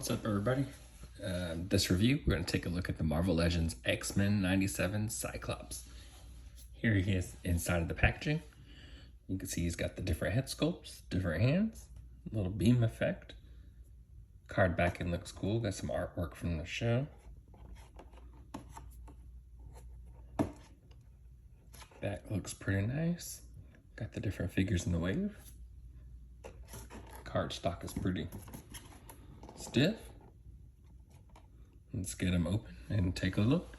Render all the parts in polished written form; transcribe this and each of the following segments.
What's up, everybody? This review, we're going to take a look at the Marvel Legends X-Men 97 Cyclops. Here he is inside of the packaging. You can see he's got the different head sculpts, different hands, little beam effect. Card backing looks cool. Got some artwork from the show. Back looks pretty nice. Got the different figures in the wave. Card stock is pretty stiff. Let's get them open and take a look.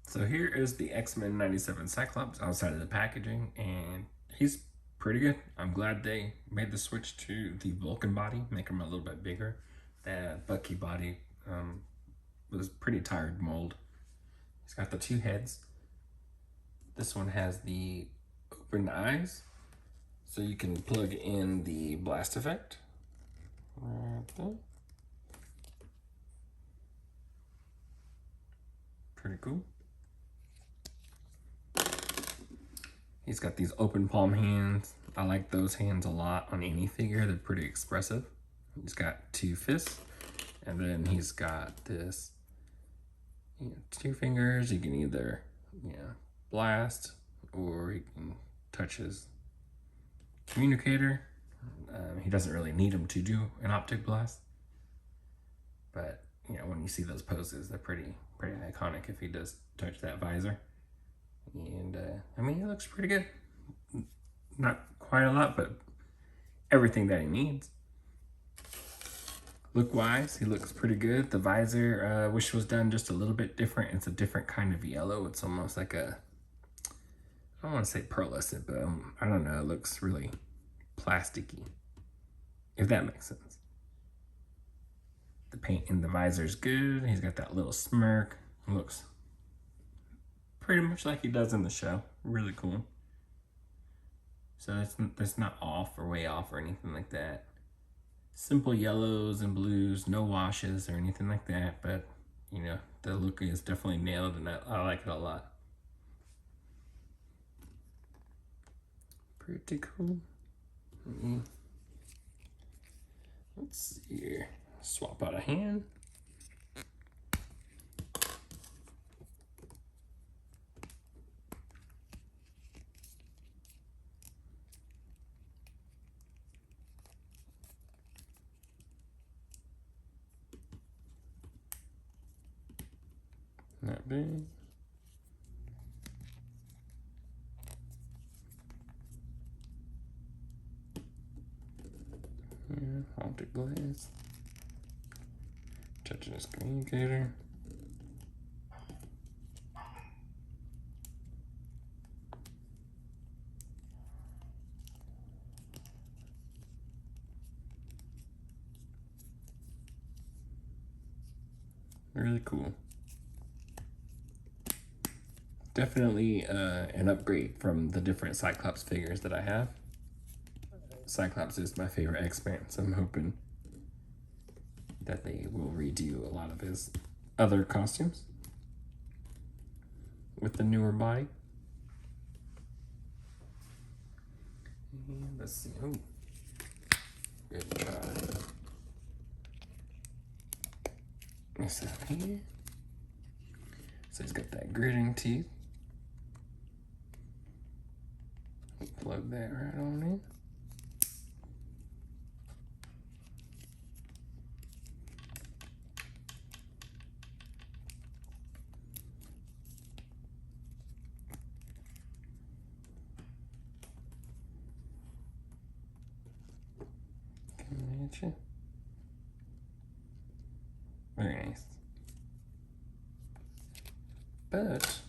So here is the X-Men 97 Cyclops outside of the packaging, and he's pretty good. I'm glad they made the switch to the Vulcan body, make him a little bit bigger. That Bucky body was pretty tired mold. He's got the two heads. This one has the open eyes, so you can plug in the blast effect right there. Pretty cool. He's got these open palm hands. I like those hands a lot on any figure. They're pretty expressive. He's got two fists, and then he's got this, two fingers. You can either, blast, or he can touch his communicator. He doesn't really need him to do an optic blast, but when you see those poses, they're pretty iconic if he does touch that visor. And I mean, he looks pretty good. Not quite a lot, but everything that he needs. Look wise, he looks pretty good. The visor, wish was done just a little bit different. It's a different kind of yellow. It's almost like I don't want to say pearlescent, but I don't know. It looks really plasticky, if that makes sense. The paint in the visor is good. He's got that little smirk. It looks pretty much like he does in the show. Really cool. So that's not off or way off or anything like that. Simple yellows and blues, no washes or anything like that. But, the look is definitely nailed, and I like it a lot. Pretty cool. Let's see here. Swap out a hand. Not big. Optic glass. Touching his communicator. Really cool. Definitely an upgrade from the different Cyclops figures that I have. Cyclops is my favorite X-Men, so I'm hoping that they will redo a lot of his other costumes with the newer body. And let's see. Oh, good try. This out here. So he's got that gritting teeth. Plug that right on in. Very nice. But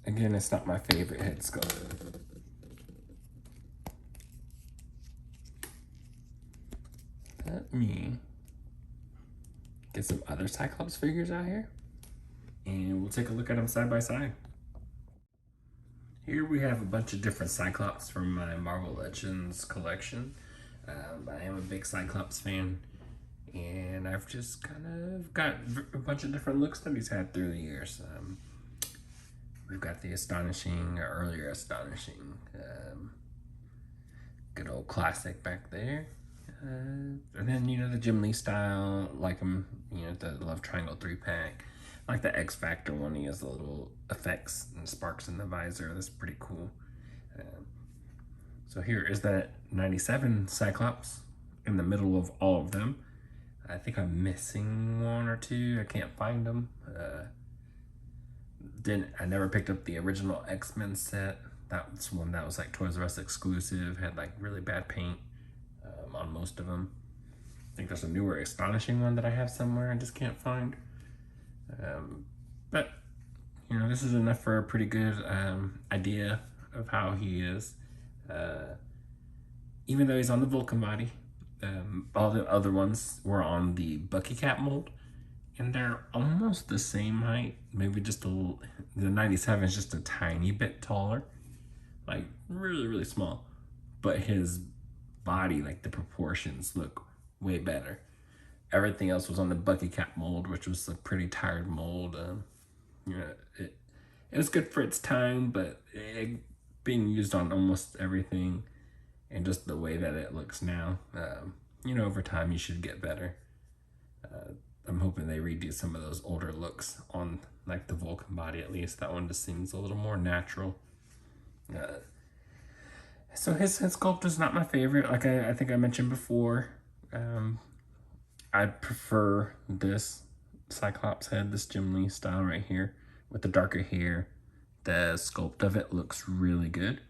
again, it's not my favorite head sculpt. Let me get some other Cyclops figures out here, and we'll take a look at them side by side. Here we have a bunch of different Cyclops from my Marvel Legends collection. I am a big Cyclops fan, and I've just kind of got a bunch of different looks that he's had through the years. We've got the earlier astonishing, good old classic back there. And then, you know, the Jim Lee style, like him, you know, the Love Triangle 3-pack. Like the X Factor one, he has the little effects and sparks in the visor. That's pretty cool. So here is that 97 Cyclops in the middle of all of them. I think I'm missing one or two. I can't find them. I never picked up the original X-Men set. That was one that was like Toys R Us exclusive. Had like really bad paint on most of them. I think there's a newer Astonishing one that I have somewhere I just can't find. But you know, this is enough for a pretty good idea of how he is. Even though he's on the Vulcan body, all the other ones were on the Bucky Cap mold, and they're almost the same height. Maybe just a little. The 97 is just a tiny bit taller, like really, really small. But his body, like the proportions, look way better. Everything else was on the Bucky Cap mold, which was a pretty tired mold. You know, it was good for its time, but being used on almost everything, and just the way that it looks now, you know, over time you should get better. I'm hoping they redo some of those older looks on like the Vulcan body. At least that one just seems a little more natural. So his head sculpt is not my favorite. Like I think I mentioned before, I prefer this Cyclops head, this Jim Lee style right here with the darker hair. The sculpt of it looks really good.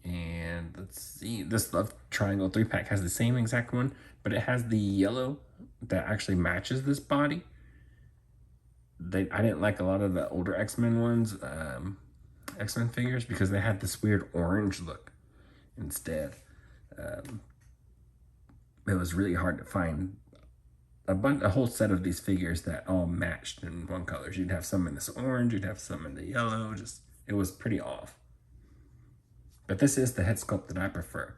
And let's see, this Love Triangle 3-pack has the same exact one, but it has the yellow that actually matches this body. I didn't like a lot of the older X-Men ones, X-Men figures, because they had this weird orange look instead. It was really hard to find a whole set of these figures that all matched in one color. You'd have some in this orange, you'd have some in the yellow, it was pretty off. But this is the head sculpt that I prefer.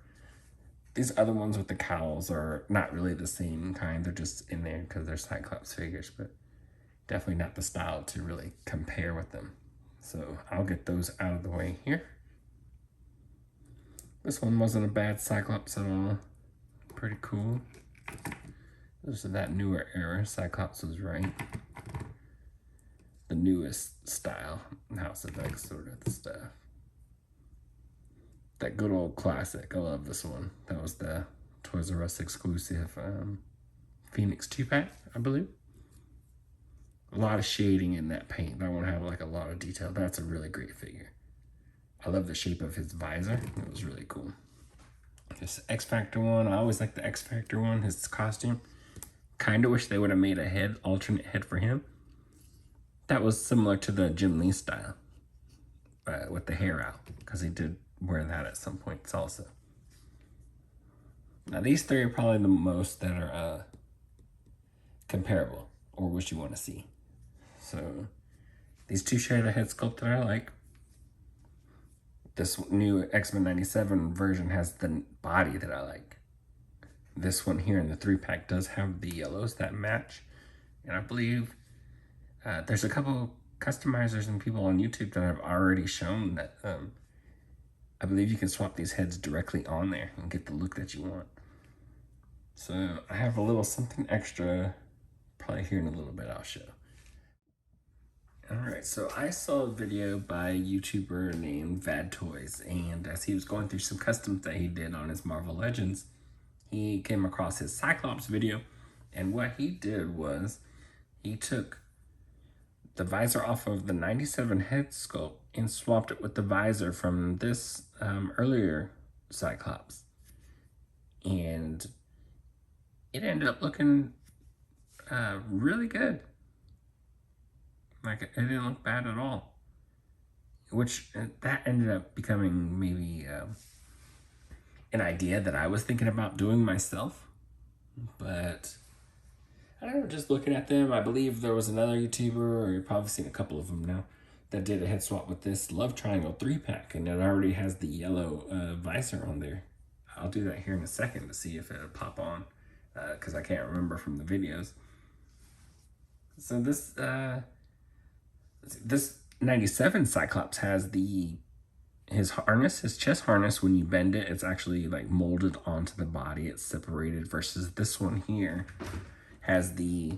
These other ones with the cowls are not really the same kind. They're just in there because they're Cyclops figures, but definitely not the style to really compare with them. So I'll get those out of the way here. This one wasn't a bad Cyclops at all. Pretty cool. This is that newer era. Cyclops was right. The newest style. House of X sort of stuff. That good old classic. I love this one. That was the Toys R Us exclusive Phoenix 2-pack, I believe. A lot of shading in that paint. That one had like a lot of detail. That's a really great figure. I love the shape of his visor. It was really cool. This X Factor one. I always like the X Factor one. His costume. Kind of wish they would have made a alternate head for him. That was similar to the Jim Lee style. With the hair out. Because he did wear that at some points also. Now these three are probably the most that are comparable or what you want to see. So these two share the head sculpt that I like. This new X-Men 97 version has the body that I like. This one here in the 3-pack does have the yellows that match. And I believe there's a couple customizers and people on YouTube that have already shown that I believe you can swap these heads directly on there and get the look that you want. So I have a little something extra, probably here in a little bit I'll show. Alright, so I saw a video by a YouTuber named Vad Toys, and as he was going through some customs that he did on his Marvel Legends, he came across his Cyclops video, and what he did was he took the visor off of the 97 head sculpt and swapped it with the visor from this earlier Cyclops. And it ended up looking really good. Like, it didn't look bad at all. Which, that ended up becoming maybe an idea that I was thinking about doing myself. But I don't know, just looking at them, I believe there was another YouTuber, or you've probably seen a couple of them now, that did a head swap with this Love Triangle 3-pack, and it already has the yellow visor on there. I'll do that here in a second to see if it'll pop on, because I can't remember from the videos. So this 97 Cyclops has the his harness, his chest harness, when you bend it, it's actually like molded onto the body. It's separated versus this one here has the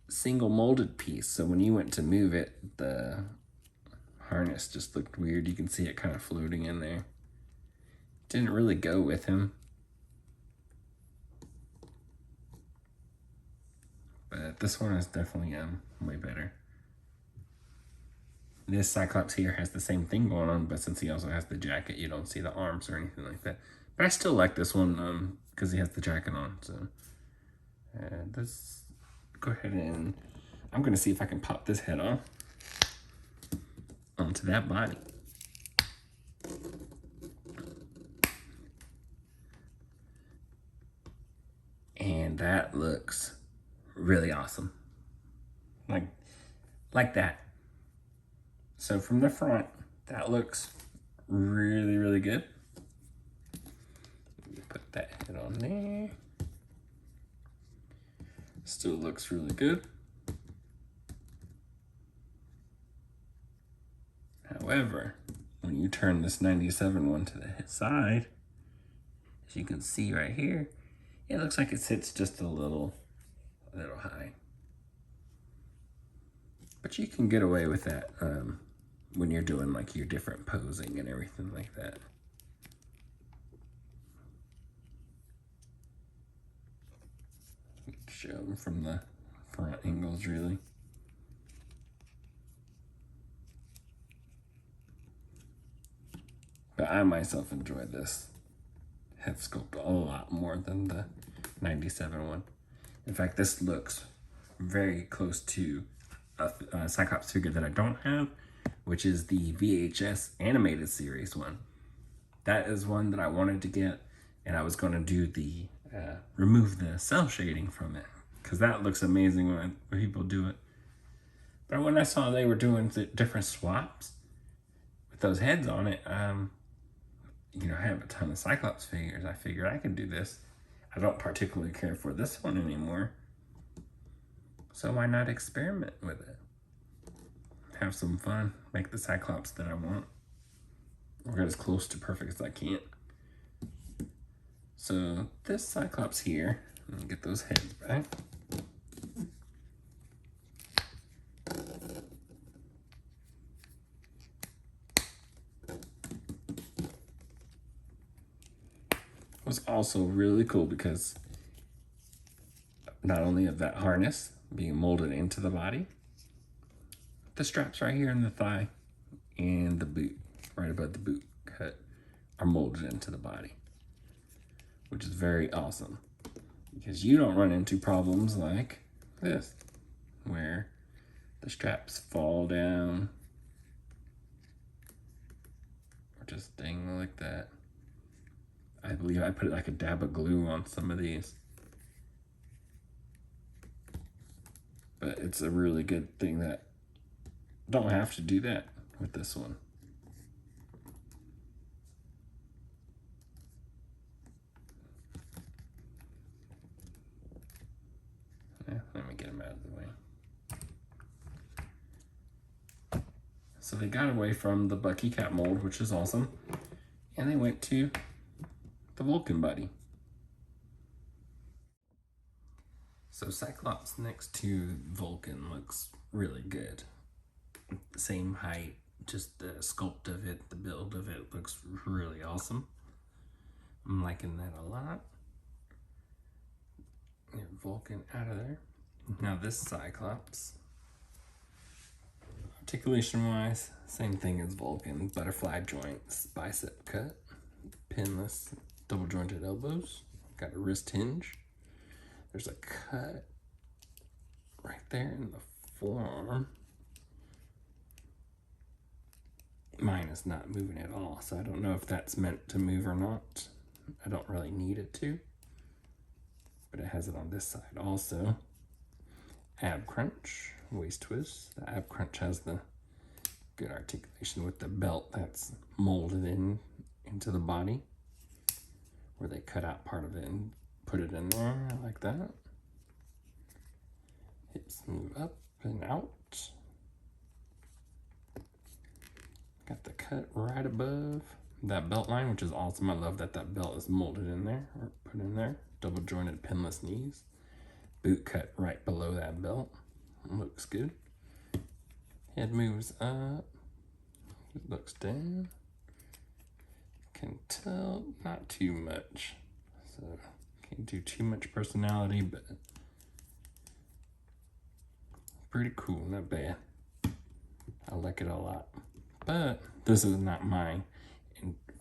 single molded piece. So when you went to move it, the harness just looked weird. You can see it kind of floating in there. Didn't really go with him. But this one is definitely way better. This Cyclops here has the same thing going on, but since he also has the jacket, you don't see the arms or anything like that. But I still like this one because he has the jacket on. So let's go ahead and I'm going to see if I can pop this head off onto that body. And that looks really awesome. Like that. So from the front, that looks really, really good. Put that head on there. Still looks really good. However, when you turn this 97 one to the side, as you can see right here, it looks like it sits just a little high. But you can get away with that when you're doing like your different posing and everything like that. Show them from the front angles, really. But I myself enjoy this head sculpt a lot more than the 97 one. In fact, this looks very close to a Cyclops figure that I don't have, which is the VHS animated series one. That is one that I wanted to get, and I was going to do the remove the cell shading from it, because that looks amazing when people do it. But when I saw they were doing the different swaps with those heads on it, you know, I have a ton of Cyclops figures. I figured I could do this. I don't particularly care for this one anymore, so why not experiment with it? Have some fun, make the Cyclops that I want, or get as close to perfect as I can. So this Cyclops here, let me get those heads back. Was also really cool because not only of that harness being molded into the body, the straps right here in the thigh and the boot, right above the boot cut, are molded into the body, which is very awesome because you don't run into problems like this, where the straps fall down or just dangle like that. I believe I put like a dab of glue on some of these. But it's a really good thing that don't have to do that with this one. Yeah, let me get them out of the way. So they got away from the Bucky Cat mold, which is awesome. And they went to the Vulcan body. So Cyclops next to Vulcan looks really good. Same height, just the sculpt of it, the build of it looks really awesome. I'm liking that a lot. Get Vulcan out of there. Now this Cyclops, articulation wise, same thing as Vulcan. Butterfly joints, bicep cut, pinless, double jointed elbows. Got a wrist hinge. There's a cut right there in the forearm. Mine is not moving at all, so I don't know if that's meant to move or not. I don't really need it to, but it has it on this side also. Ab crunch, waist twist. The ab crunch has the good articulation with the belt that's molded into the body, where they cut out part of it and put it in there like that. Hips move up and out. Got the cut cut right above that belt line, which is awesome. I love that that belt is molded in there or put in there. Double jointed pinless knees. Boot cut right below that belt. Looks good. Head moves up. Looks down. Can tell not too much. So can't do too much personality, but pretty cool, not bad. I like it a lot. But this is not my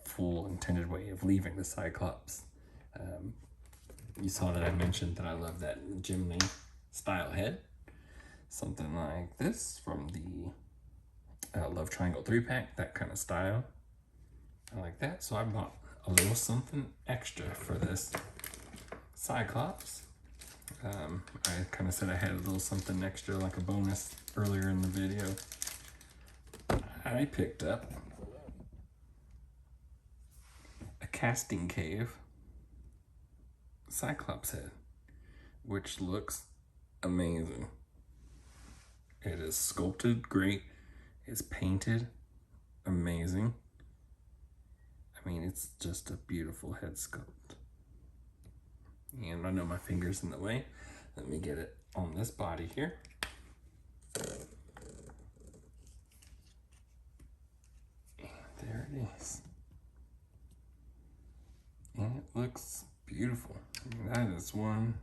full intended way of leaving the Cyclops. You saw that I mentioned that I love that Gemini style head. Something like this from the Love Triangle 3-pack, that kind of style. I like that, so I bought a little something extra for this Cyclops. I kind of said I had a little something extra like a bonus earlier in the video. I picked up a casting cave Cyclops head, which looks amazing. It is sculpted great. It's painted amazing. I mean, it's just a beautiful head sculpt. And I know my finger's in the way. Let me get it on this body here. And there it is. And it looks beautiful. I mean, that is one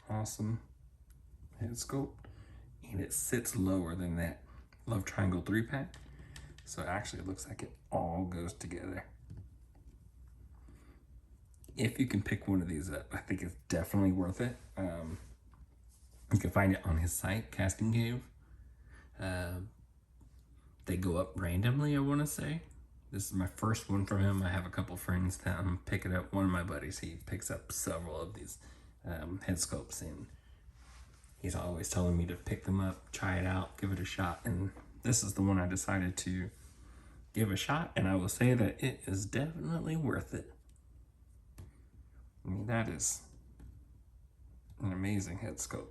awesome head sculpt. And it sits lower than that Love Triangle 3-pack. So actually it looks like it all goes together. If you can pick one of these up, I think it's definitely worth it. You can find it on his site, Casting Cave. They go up randomly, I want to say. This is my first one from him. I have a couple friends that I'm picking up. One of my buddies, he picks up several of these head sculpts, and he's always telling me to pick them up, try it out, give it a shot. And this is the one I decided to give a shot, and I will say that it is definitely worth it. I mean, that is an amazing head sculpt.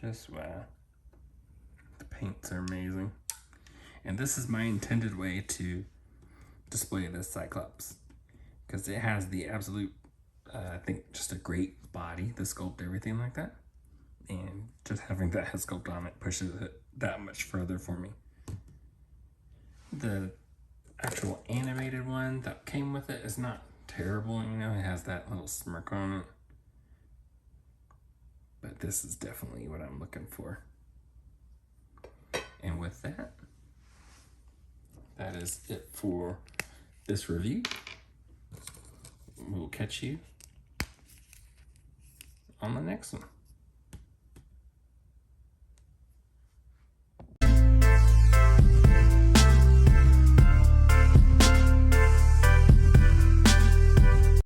Just wow. The paints are amazing. And this is my intended way to display this Cyclops, because it has the absolute, I think, just a great body, the sculpt, everything like that. And just having that head sculpt on it pushes it that much further for me. The actual animated one that came with it is not terrible, you know, it has that little smirk on it. But this is definitely what I'm looking for. And with that, that is it for this review. We'll catch you on the next one.